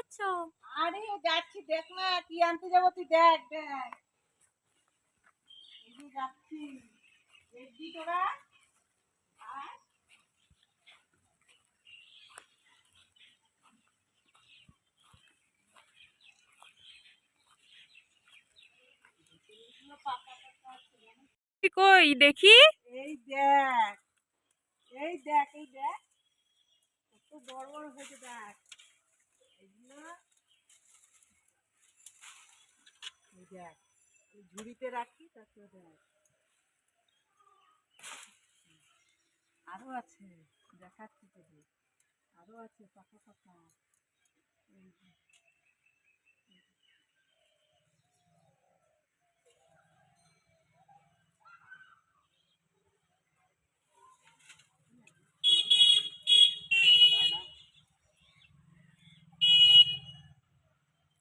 যাচ্ছ? আরে যাচ্ছি, দেখ না কি আনতে যাবো, তুই দেখ দেখ। এই যে যাচ্ছি, দেখবি তোরা। আর এগুলো পাকা পাকা আছে, জানিস? কই দেখি। এই দেখ, এই দেখ, এই দেখ, কত বড় বড় হয়েছে দেখ এগুলো। এই দেখ, এই ঝুড়িতে রাখি, তারপরে দেখ আরো আছে, দেখাচ্ছি তোকে, আরো আছে পাকা পাকা। এই যে,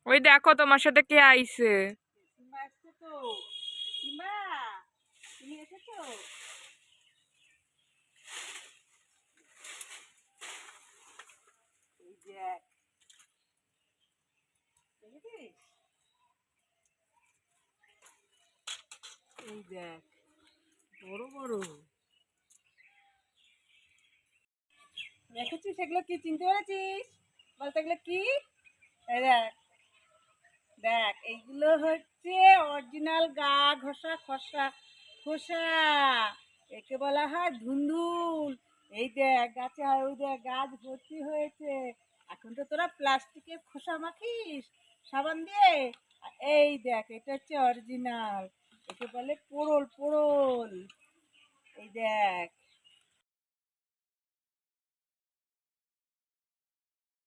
ওই দেখো তোমার সাথে কে আইছে। সীমা এসছে তো। সীমা, তুমি এসেছো? এই দেখ, দেখেছিস? এই দেখ, বড় বড় দেখেছিস? এগুলো কি চিনতে পেরেছিস? বলতে এগুলো কি? এই দেখ, দেখ এইগুলো হচ্ছে অরিজিনাল গা ঘষা খসা খোসা। একে বলা হয় ধুন্দুল। এই দেখ গাছে হয়, ওই দেখ গাছ ভর্তি হয়েছে। এখন তো তোরা প্লাস্টিকের খোসা মাখিস সাবান দিয়ে, আর এই দেখ এটা হচ্ছে অরিজিনাল। একে বলে পোড়ল পোড়ল। এই দেখ,